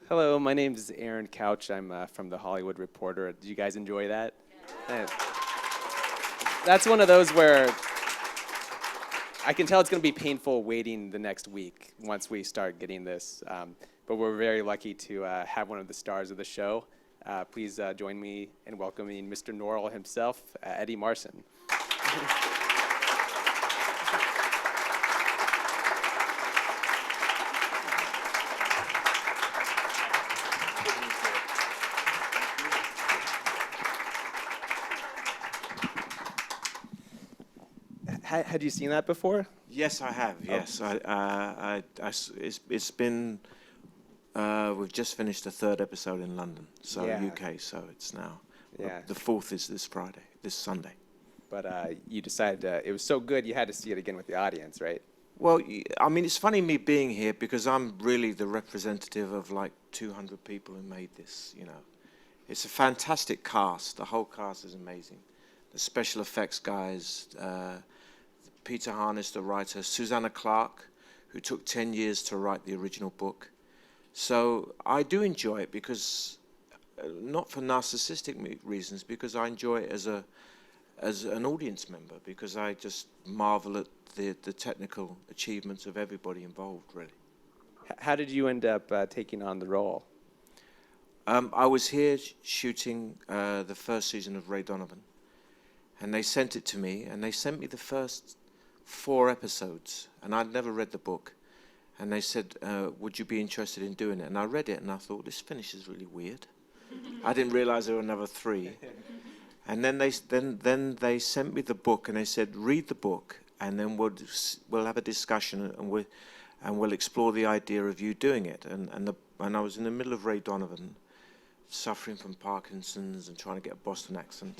Hello, my name is Aaron Couch. I'm from The Hollywood Reporter. Did you guys enjoy that? Yeah. That's one of those where I can tell it's going to be painful waiting the next week once we start getting this. But we're very lucky to have one of the stars of the show. Please join me in welcoming Mr. Norrell himself, Eddie Marsan. Had you seen that before? Yes, I have. Yes, it's been. We've just finished the third episode in London, so Yeah. UK. So it's now. Yeah. The fourth is this Friday, this Sunday. But you decided it was so good you had to see it again with the audience, right? Well, I mean, it's funny me being here because I'm really the representative of like 200 people who made this. You know, it's a fantastic cast. The whole cast is amazing. The special effects guys. Peter Haynes, the writer, Susanna Clarke, who took 10 years to write the original book. So I do enjoy it because, not for narcissistic reasons, because I enjoy it as an audience member, because I just marvel at the technical achievements of everybody involved, really. How did you end up taking on the role? I was here shooting the first season of Ray Donovan, and they sent it to me, and they sent me the first 4 episodes, and I'd never read the book, and they said, would you be interested in doing it? And I read it, and I thought, this finishes really weird. I didn't realize there were another 3. And then they sent me the book, and they said, read the book, and then we'll have a discussion, and we'll explore the idea of you doing it. And I was in the middle of Ray Donovan, suffering from Parkinson's and trying to get a Boston accent.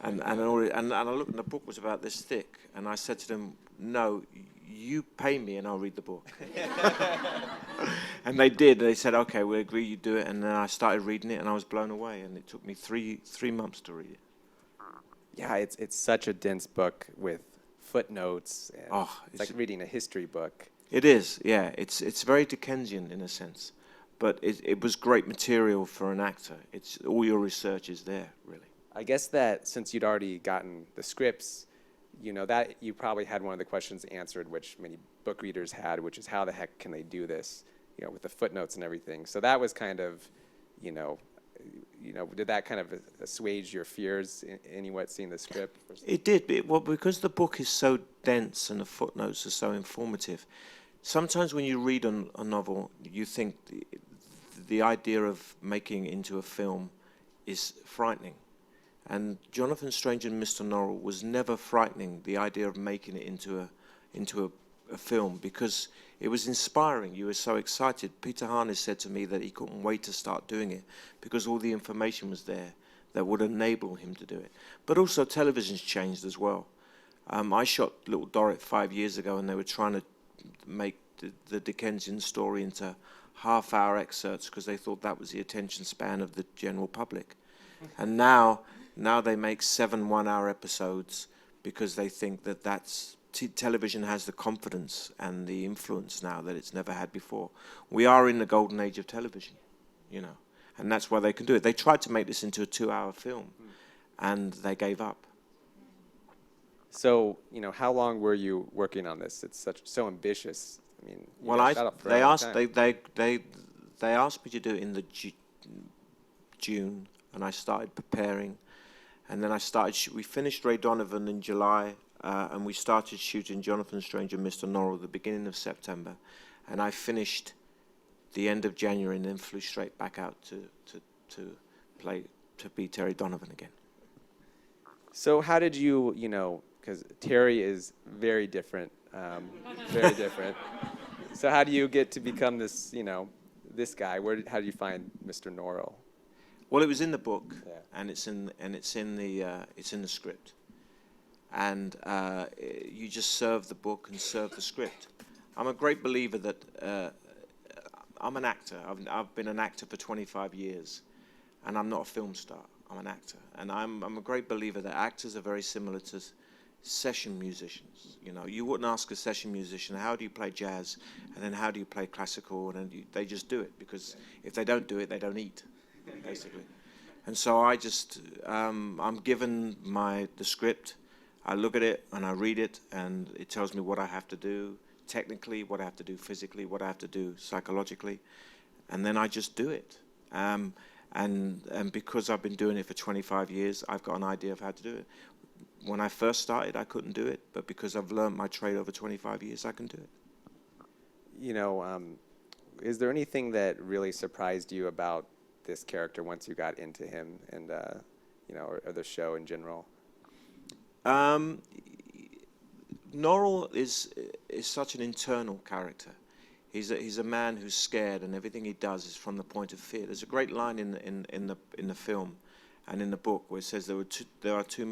And I looked, and the book was about this thick, and I said to them, no, you pay me and I'll read the book. And they did. They said, okay, we agree, you do it. And then I started reading it, and I was blown away, and it took me three months to read it. Yeah, it's such a dense book with footnotes. And it's like reading a history book. It is, yeah. It's very Dickensian in a sense, but it was great material for an actor. It's all your research is there, really. I guess that since you'd already gotten the scripts, you know, that you probably had one of the questions answered, which many book readers had, which is how the heck can they do this, you know, with the footnotes and everything. So that was kind of, you know, did that kind of assuage your fears in what seeing the script? It did, well, because the book is so dense and the footnotes are so informative. Sometimes when you read a novel, you think the idea of making it into a film is frightening. And Jonathan Strange and Mr. Norrell was never frightening, the idea of making it into a film, because it was inspiring. You were so excited. Peter Haynes said to me that he couldn't wait to start doing it because all the information was there that would enable him to do it. But also television's changed as well. I shot Little Dorrit 5 years ago, and they were trying to make the Dickensian story into half-hour excerpts because they thought that was the attention span of the general public. And now they make 7 one-hour episodes because they think that television has the confidence and the influence now that it's never had before. We are in the golden age of television, you know, and that's why they can do it. They tried to make this into a 2-hour film, and they gave up. So, you know, how long were you working on this? It's so ambitious. I mean, they asked me to do it in the June, and I started preparing. And then we finished Ray Donovan in July, and we started shooting Jonathan Strange and Mr. Norrell at the beginning of September. And I finished the end of January and then flew straight back out to be Terry Donovan again. So how did you, because Terry is very different, very different. So how do you get to become this, this guy? How do you find Mr. Norrell? Well, it was in the book, and it's in the script, and you just serve the book and serve the script. I'm a great believer that I'm an actor. I've been an actor for 25 years, and I'm not a film star. I'm an actor, and I'm a great believer that actors are very similar to session musicians. You know, you wouldn't ask a session musician, how do you play jazz, and then how do you play classical, and then they just do it, because if they don't do it, they don't eat, basically. And so I just, I'm given the script, I look at it and I read it, and it tells me what I have to do technically, what I have to do physically, what I have to do psychologically, and then I just do it. And because I've been doing it for 25 years, I've got an idea of how to do it. When I first started, I couldn't do it, but because I've learned my trade over 25 years, I can do it. You know, is there anything that really surprised you about this character once you got into him, and you know, or the show in general? Norrell is such an internal character. He's a man who's scared, and everything he does is from the point of fear. There's a great line in the film and in the book where it says there are two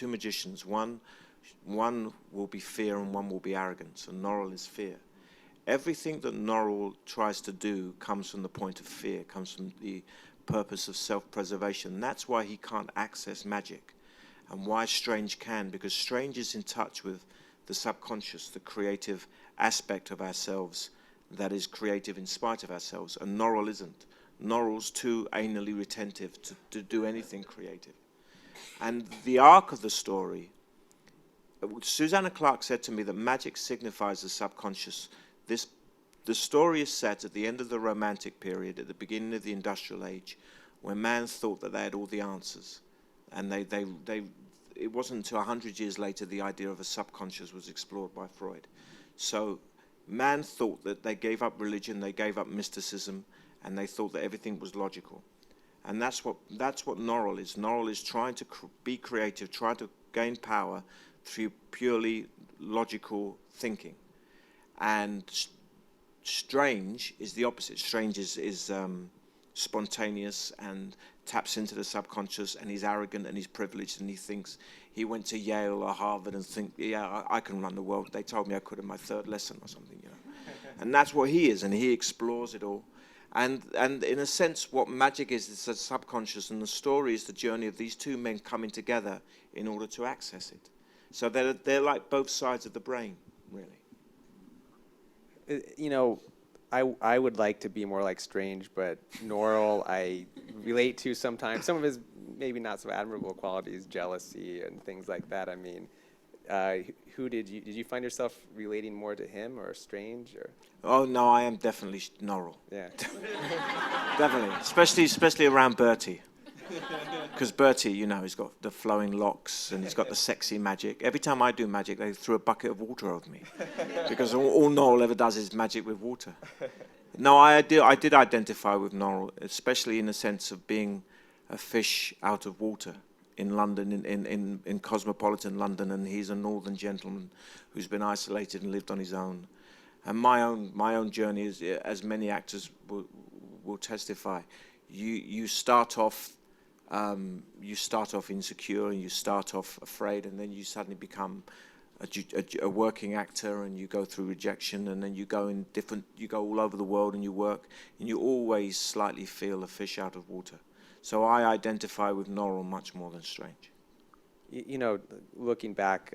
magicians. One will be fear and one will be arrogance, and Norrell is fear. Everything that Norrell tries to do comes from the point of fear, comes from the purpose of self-preservation. And that's why he can't access magic, and why Strange can, because Strange is in touch with the subconscious, the creative aspect of ourselves that is creative in spite of ourselves, and Norrell isn't. Norrell's too anally retentive to do anything creative. And the arc of the story, Susanna Clarke said to me that magic signifies the subconscious. The story is set at the end of the Romantic period, at the beginning of the Industrial Age, where man thought that they had all the answers. And it wasn't until 100 years later the idea of a subconscious was explored by Freud. So man thought that they gave up religion, they gave up mysticism, and they thought that everything was logical. And that's what Norrell is. Norrell is trying to be creative, trying to gain power through purely logical thinking. And Strange is the opposite. Strange is spontaneous and taps into the subconscious, and he's arrogant and he's privileged, and he thinks he went to Yale or Harvard and think, yeah, I can run the world. They told me I could in my third lesson or something, you know. And that's what he is, and he explores it all. And in a sense, what magic is the subconscious, and the story is the journey of these two men coming together in order to access it. So they're like both sides of the brain, really. You know, I would like to be more like Strange, but Norrell I relate to sometimes. Some of his maybe not so admirable qualities, jealousy and things like that. I mean, who did you find yourself relating more to him or Strange or? Oh no, I am definitely Norrell. Yeah. Definitely, especially around Bertie. Because Bertie, you know, he's got the flowing locks and he's got the sexy magic. Every time I do magic, they throw a bucket of water over me. Because all Norrell ever does is magic with water. No, I did identify with Norrell, especially in the sense of being a fish out of water in London, in cosmopolitan London, and he's a northern gentleman who's been isolated and lived on his own. And my own journey is, as many actors will testify, you start off insecure, and you start off afraid, and then you suddenly become a working actor, and you go through rejection, and then you go all over the world and you work, and you always slightly feel a fish out of water. So I identify with Norrell much more than Strange. You know, looking back,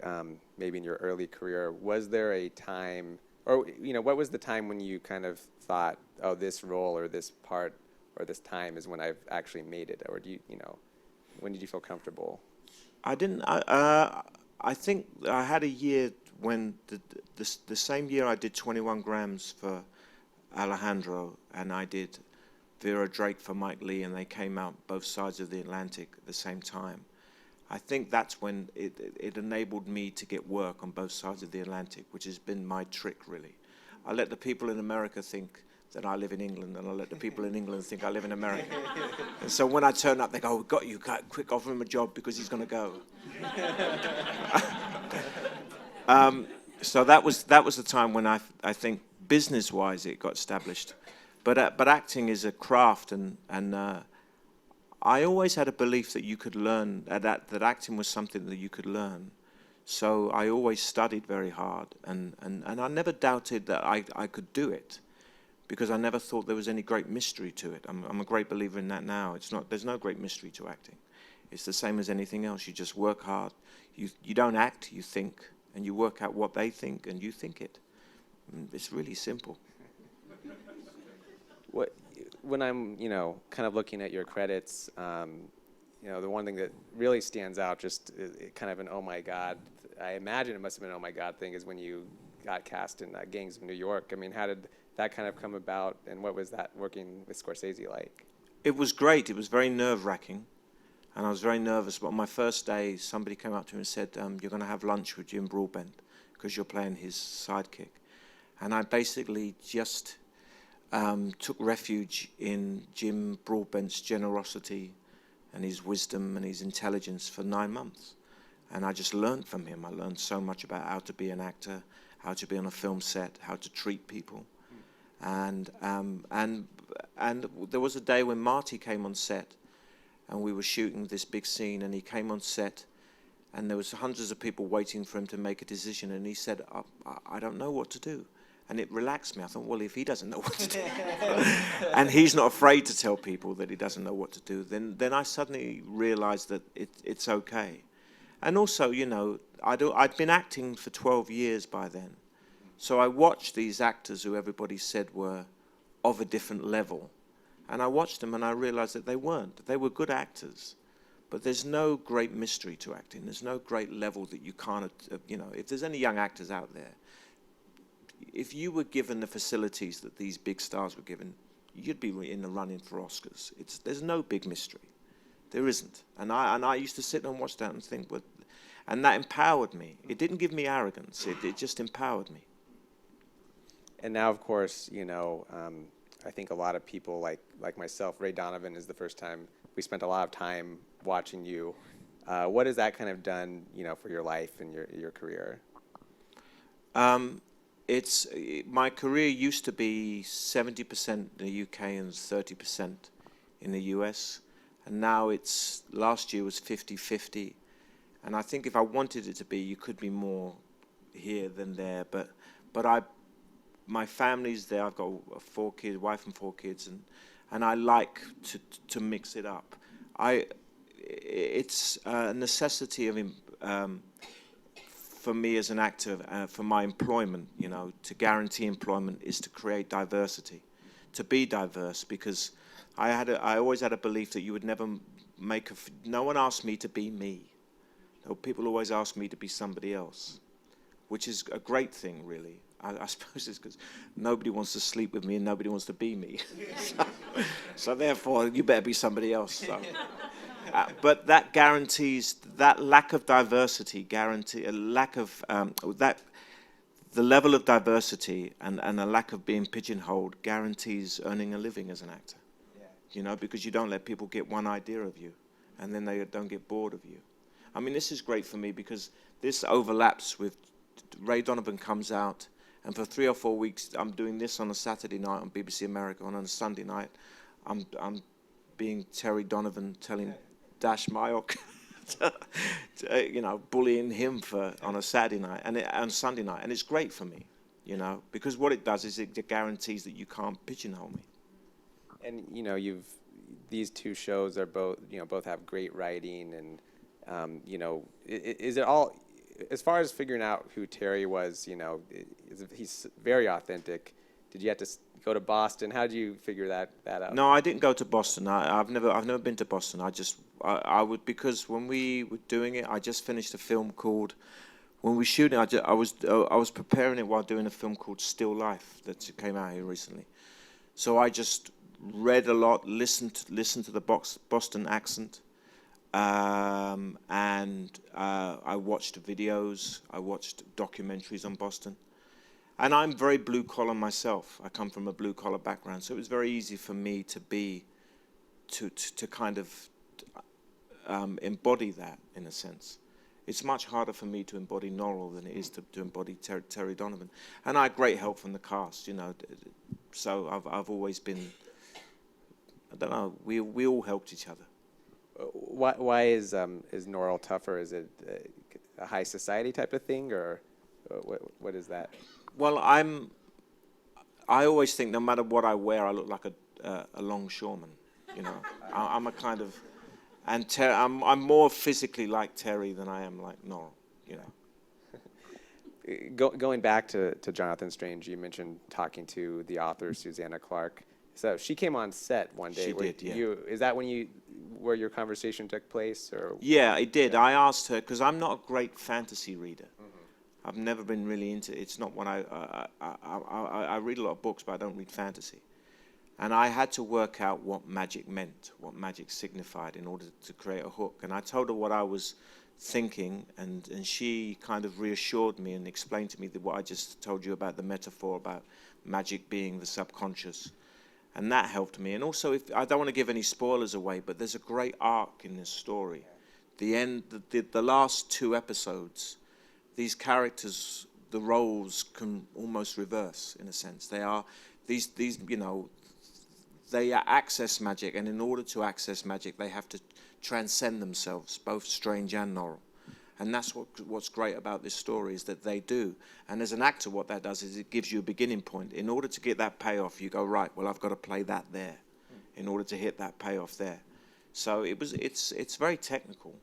maybe in your early career, was there a time, or you know, what was the time when you kind of thought, oh, this role or this part or this time is when I've actually made it, or when did you feel comfortable? I didn't. I think I had a year when the same year I did 21 grams for Alejandro, and I did Vera Drake for Mike Leigh, and they came out both sides of the Atlantic at the same time. I think that's when it enabled me to get work on both sides of the Atlantic, which has been my trick, really. I let the people in America think that I live in England, and I let the people in England think I live in America. And so when I turn up, they go, "Oh, we got you, quick, offer him a job because he's going to go." So that was the time when I think business-wise it got established. But acting is a craft, and I always had a belief that you could learn, that acting was something that you could learn. So I always studied very hard, and I never doubted that I could do it, because I never thought there was any great mystery to it. I'm a great believer in that now. There's no great mystery to acting. It's the same as anything else. You just work hard. You don't act, you think, and you work out what they think, and you think it. It's really simple. When I'm, kind of looking at your credits, the one thing that really stands out, just kind of an oh my God, I imagine it must have been an oh my God thing, is when you got cast in Gangs of New York. I mean, how did that kind of come about, and what was that working with Scorsese like? It was great. It was very nerve-wracking, and I was very nervous. But on my first day, somebody came up to me and said, you're going to have lunch with Jim Broadbent because you're playing his sidekick. And I basically just took refuge in Jim Broadbent's generosity and his wisdom and his intelligence for 9 months. And I just learned from him. I learned so much about how to be an actor, how to be on a film set, how to treat people. And there was a day when Marty came on set, and we were shooting this big scene, and he came on set, and there was hundreds of people waiting for him to make a decision, and he said, I don't know what to do. And it relaxed me. I thought, well, if he doesn't know what to do, and he's not afraid to tell people that he doesn't know what to do, then I suddenly realized that it's okay. And also, I'd been acting for 12 years by then. So I watched these actors who everybody said were of a different level. And I watched them and I realized that they weren't. They were good actors. But there's no great mystery to acting. There's no great level that you can't, if there's any young actors out there, if you were given the facilities that these big stars were given, you'd be in the running for Oscars. There's no big mystery. There isn't. And I used to sit and watch that and think, and that empowered me. It didn't give me arrogance. It just empowered me. And now, of course, I think a lot of people like myself, Ray Donovan is the first time we spent a lot of time watching you. What has that kind of done, for your life and your career? My career used to be 70% in the UK and 30% in the US. And now last year was 50-50. And I think if I wanted it to be, you could be more here than there. But my family's there. I've got 4 kids, wife and 4 kids, and I like to mix it up. It's a necessity of for me as an actor, for my employment, to guarantee employment is to create diversity, to be diverse, because I always had a belief that you would never no one asked me to be me. People always ask me to be somebody else, which is a great thing, really. I suppose it's because nobody wants to sleep with me and nobody wants to be me. so therefore, you better be somebody else. So. But that guarantees, that lack of diversity, a lack of, the level of diversity and a lack of being pigeonholed guarantees earning a living as an actor. Yeah. Because you don't let people get one idea of you and then they don't get bored of you. I mean, this is great for me because this overlaps with Ray Donovan comes out, and for 3 or 4 weeks, I'm doing this on a Saturday night on BBC America, and on a Sunday night, I'm being Terry Donovan telling Dash Mayok, bullying him on a Saturday night and on Sunday night, and it's great for me, because what it does is it guarantees that you can't pigeonhole me. And these 2 shows are both have great writing, and is it all, as far as figuring out who Terry was, he's very authentic. Did you have to go to Boston? How did you figure that out? No, I didn't go to Boston. I've never been to Boston. I would, because when we were doing it, I just finished a film called, when we were shooting, I was preparing it while doing a film called Still Life that came out here recently. So I just read a lot, listened to the Boston accent. And I watched videos, I watched documentaries on Boston. And I'm very blue-collar myself. I come from a blue-collar background, so it was very easy for me to kind of embody that, in a sense. It's much harder for me to embody Norrell than it is to embody Terry Donovan. And I had great help from the cast, so I've always been, I don't know, we all helped each other. Why is Norrell tougher? Is it a high society type of thing, or what is that? Well, I always think no matter what I wear, I look like a longshoreman. I'm a kind of, And I'm more physically like Terry than I am like Norrell, you know. Going back to Jonathan Strange, you mentioned talking to the author, Susanna Clarke. So she came on set one day. She did, yeah. Is that where your conversation took place? Or? Yeah, it did. I asked her, because I'm not a great fantasy reader. Mm-hmm. I've never been really into it. It's not when I read a lot of books, but I don't read fantasy. And I had to work out what magic meant, what magic signified in order to create a hook. And I told her what I was thinking, and she kind of reassured me and explained to me that what I just told you about the metaphor about magic being the subconscious, and that helped me. And also, if I don't want to give any spoilers away, but there's a great arc in this story. The last 2 episodes, these characters, the roles can almost reverse in a sense. They are these you know, they access magic, and in order to access magic, they have to transcend themselves, both Strange and Norrell. And that's what's great about this story, is that they do. And as an actor, what that does is it gives you a beginning point. In order to get that payoff, you go, right, well, I've got to play that there in order to hit that payoff there. So it's very technical.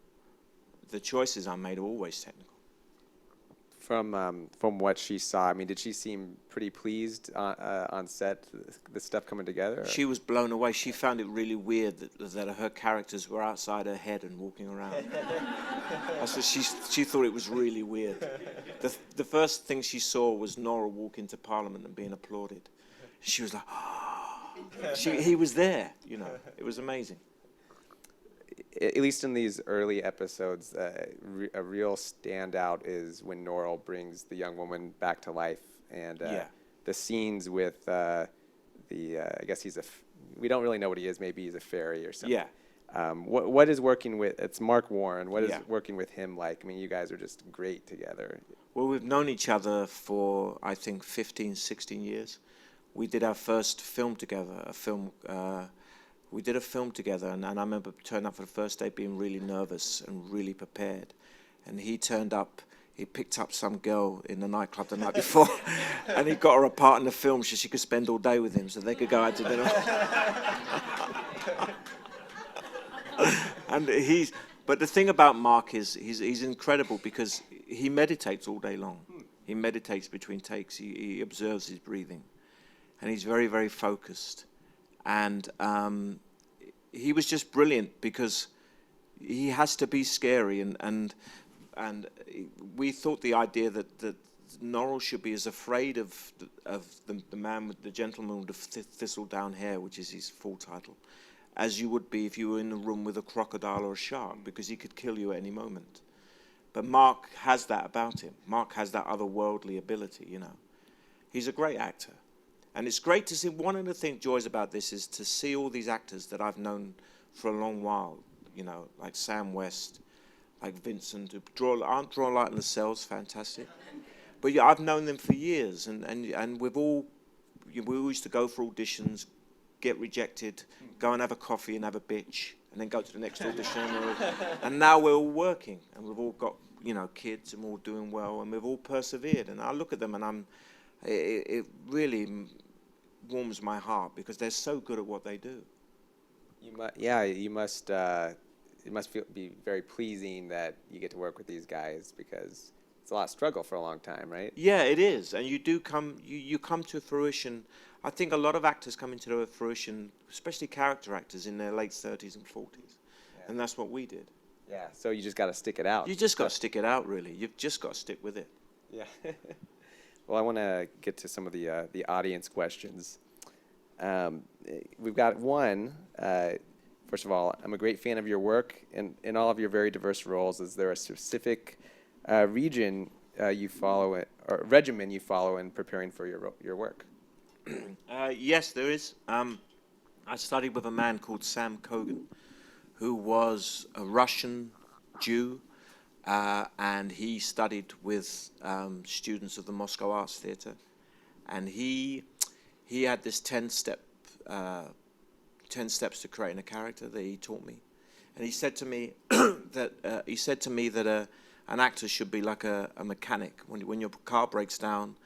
The choices I made are always technical. From what she saw, I mean, did she seem pretty pleased on set, the stuff coming together? Or? She was blown away. She found it really weird that her characters were outside her head and walking around. So she thought it was really weird. The first thing she saw was Norrell walk into Parliament and being applauded. She was like, oh. He was there, you know. It was amazing. At least in these early episodes, a real standout is when Norrell brings the young woman back to life, and the scenes with I guess we don't really know what he is. Maybe he's a fairy or something. Yeah. What is working with? It's Mark Warren. What is working with him like? I mean, you guys are just great together. Well, we've known each other for I think 15, 16 years. We did our first film together. We did a film together, and I remember turning up for the first day being really nervous and really prepared. And he turned up, he picked up some girl in the nightclub the night before, and he got her a part in the film so she could spend all day with him, so they could go out to dinner. But the thing about Mark is he's incredible because he meditates all day long. He meditates between takes. He observes his breathing, and he's very, very focused. And he was just brilliant because he has to be scary, and we thought the idea that Norrell should be as afraid of the man with the gentleman with the thistledown hair, which is his full title, as you would be if you were in a room with a crocodile or a shark, because he could kill you at any moment. But Mark has that about him. Mark has that otherworldly ability, you know. He's a great actor. And it's great to see. One of the joys about this is to see all these actors that I've known for a long while, you know, like Sam West, like Vincent, who aren't draw light in the cells, fantastic. But yeah, I've known them for years, and we all used to go for auditions, get rejected, go and have a coffee and have a bitch, and then go to the next audition. And now we're all working, and we've all got, you know, kids, and we're all doing well, and we've all persevered. And I look at them, and it really warms my heart because they're so good at what they do. You must. It must be very pleasing that you get to work with these guys because it's a lot of struggle for a long time, right? Yeah, it is, and you do come. You come to fruition. I think a lot of actors come into their fruition, especially character actors, in their late 30s and 40s, and that's what we did. Yeah. So you just got to stick it out. You just got to stick it out, really. You've just got to stick with it. Yeah. Well, I want to get to some of the audience questions. We've got one. First of all, I'm a great fan of your work and in all of your very diverse roles. Is there a specific region you follow or regimen you follow in preparing for your work? Yes, there is. I studied with a man called Sam Kogan, who was a Russian Jew, and he studied with students of the Moscow Arts Theatre, and he had this 10 steps to creating a character that he taught me, and he said to me that an actor should be like a mechanic. When your car breaks down,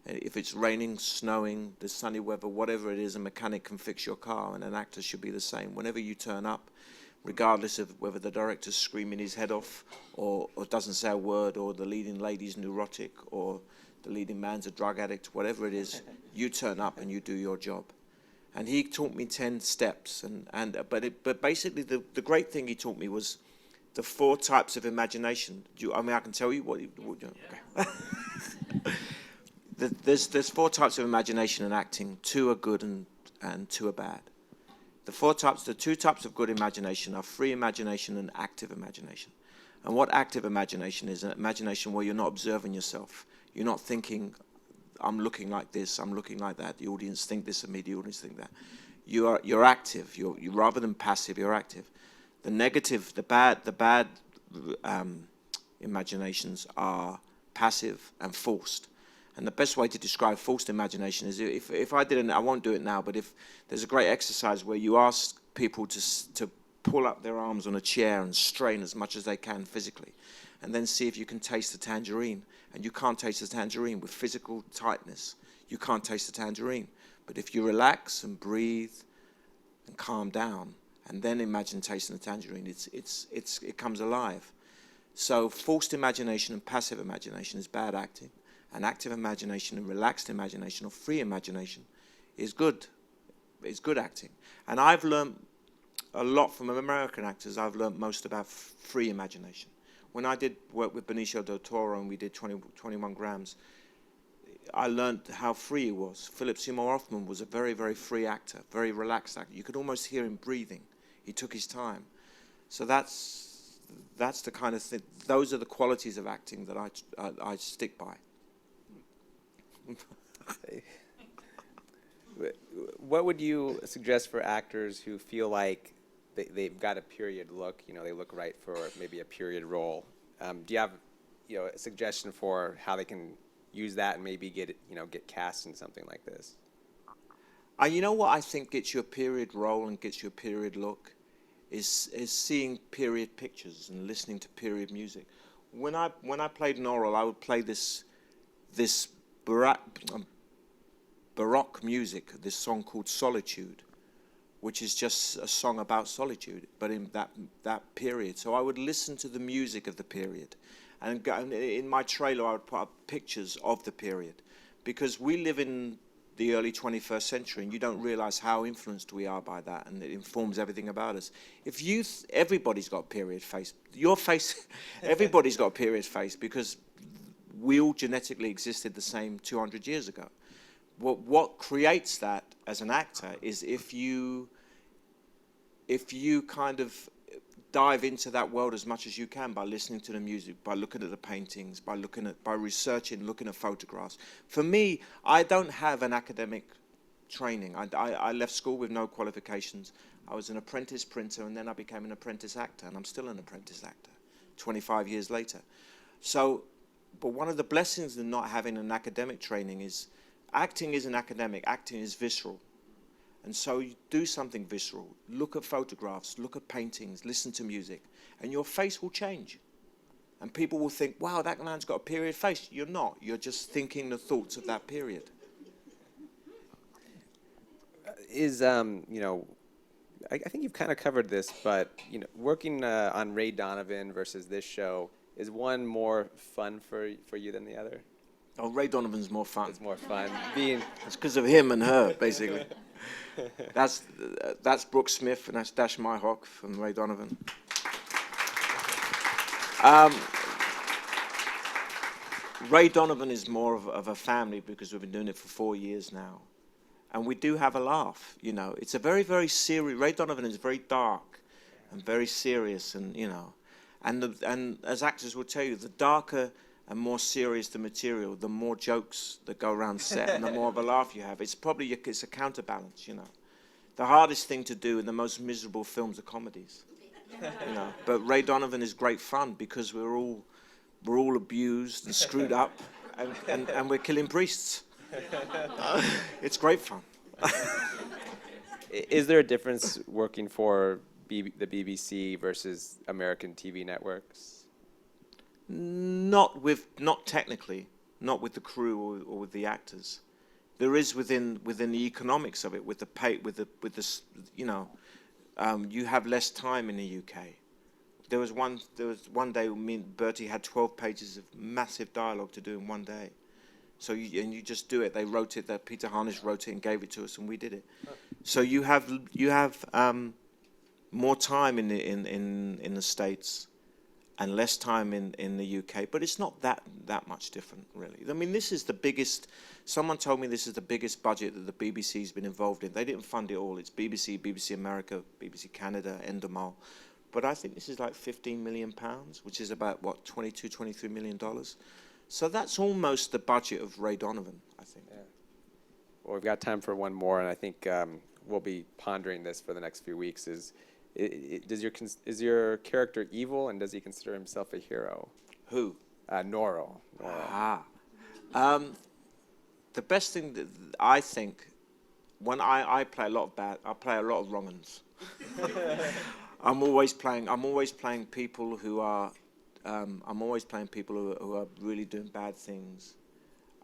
if it's raining, snowing, the sunny weather, whatever it is, a mechanic can fix your car, and an actor should be the same. Whenever you turn up, regardless of whether the director's screaming his head off or doesn't say a word, or the leading lady's neurotic, or the leading man's a drug addict, whatever it is, you turn up and you do your job. And he taught me 10 steps, but basically the great thing he taught me was the 4 types of imagination. I mean, I can tell you what okay. There's 4 types of imagination in acting. 2 are good and 2 are bad. The 2 types of good imagination are free imagination and active imagination. And what active imagination is? An imagination where you're not observing yourself. You're not thinking, I'm looking like this, I'm looking like that, the audience think this of me, the audience think that. You're active. You're rather than passive, you're active. The negative, the bad imaginations are passive and forced. And the best way to describe forced imagination is if I didn't, I won't do it now, but if there's a great exercise where you ask people to pull up their arms on a chair and strain as much as they can physically, and then see if you can taste the tangerine. And you can't taste the tangerine with physical tightness. You can't taste the tangerine. But if you relax and breathe and calm down, and then imagine tasting the tangerine, it comes alive. So forced imagination and passive imagination is bad acting. And active imagination and relaxed imagination or free imagination is good. It's good acting. And I've learned a lot from American actors. I've learned most about free imagination. When I did work with Benicio del Toro and we did 21 grams, I learned how free he was. Philip Seymour Hoffman was a very, very free actor, very relaxed actor. You could almost hear him breathing. He took his time. So that's the kind of thing. Those are the qualities of acting that I stick by. What would you suggest for actors who feel like they've got a period look? You know, they look right for maybe a period role. Do you have, a suggestion for how they can use that and maybe get cast in something like this? You know what I think gets you a period role and gets you a period look is seeing period pictures and listening to period music. When I played Norrell, I would play this Baroque music, this song called Solitude, which is just a song about solitude, but in that period. So I would listen to the music of the period. And in my trailer, I would put up pictures of the period. Because we live in the early 21st century, and you don't realize how influenced we are by that, and it informs everything about us. Everybody's got a period face. Your face, everybody's got a period face, because we all genetically existed the same 200 years ago. What creates that as an actor is if you kind of dive into that world as much as you can by listening to the music, by looking at the paintings, by researching, looking at photographs. For me, I don't have an academic training. I left school with no qualifications. I was an apprentice printer, and then I became an apprentice actor, and I'm still an apprentice actor 25 years later. But one of the blessings in not having an academic training is acting isn't academic, acting is visceral. And so you do something visceral. Look at photographs, look at paintings, listen to music, and your face will change. And people will think, wow, that man's got a period face. You're not. You're just thinking the thoughts of that period. I think you've kind of covered this, but, working on Ray Donovan versus this show, is one more fun for you than the other? Oh, Ray Donovan's more fun. It's more fun. It's because of him and her, basically. That's Brooke Smith and that's Dash Myhawk from Ray Donovan. Ray Donovan is more of a family because we've been doing it for 4 years now. And we do have a laugh, It's a very, very serious... Ray Donovan is very dark and very serious and, And as actors will tell you, the darker and more serious the material, the more jokes that go around set and the more of a laugh you have. It's a counterbalance, The hardest thing to do in the most miserable films are comedies, But Ray Donovan is great fun because we're all abused and screwed up and we're killing priests. It's great fun. Is there a difference working for the BBC versus American TV networks? Not technically, not with the crew or with the actors. There is within the economics of it, with the pay, with the You have less time in the UK. There was one day me and Bertie had 12 pages of massive dialogue to do in one day. So you just do it. They wrote it. That Peter Harnish wrote it and gave it to us, and we did it. So you have more time in the States and less time in the UK, but it's not that much different, really. I mean, this is the biggest. Someone told me this is the biggest budget that the BBC's been involved in. They didn't fund it all. It's BBC, BBC America, BBC Canada, Endemol. But I think this is like £15 million, which is about, what, $22, $23 million? So that's almost the budget of Ray Donovan, I think. Yeah. Well, we've got time for one more, and I think we'll be pondering this for the next few weeks. Is your character evil, and does he consider himself a hero? Who? Norrell. The best thing that I think, when I play a lot of I play a lot of wrong uns. I'm always playing people who are. I'm always playing people who are really doing bad things.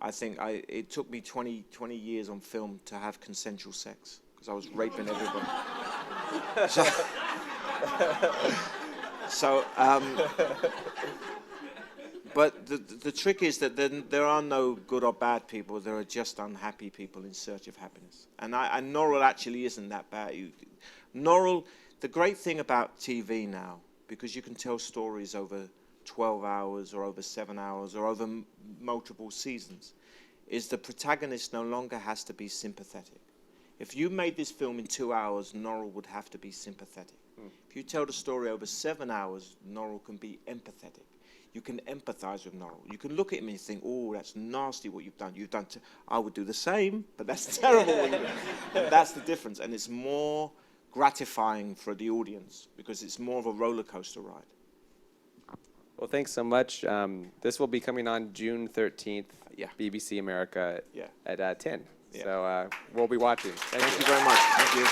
I think it took me 20 years on film to have consensual sex, because I was raping everybody. But the trick is that there are no good or bad people. There are just unhappy people in search of happiness. And Norrell actually isn't that bad. Norrell, the great thing about TV now, because you can tell stories over 12 hours or over 7 hours or over multiple seasons, is the protagonist no longer has to be sympathetic. If you made this film in 2 hours, Norrell would have to be sympathetic. If you tell the story over 7 hours, Norrell can be empathetic. You can empathize with Norrell. You can look at him and think, oh, that's nasty what you've done. I would do the same, but that's terrible what you've done. And that's the difference. And it's more gratifying for the audience because it's more of a roller coaster ride. Well, thanks so much. This will be coming on June 13th, BBC America at 10. Yeah. So we'll be watching. Thank you very much. Thank you.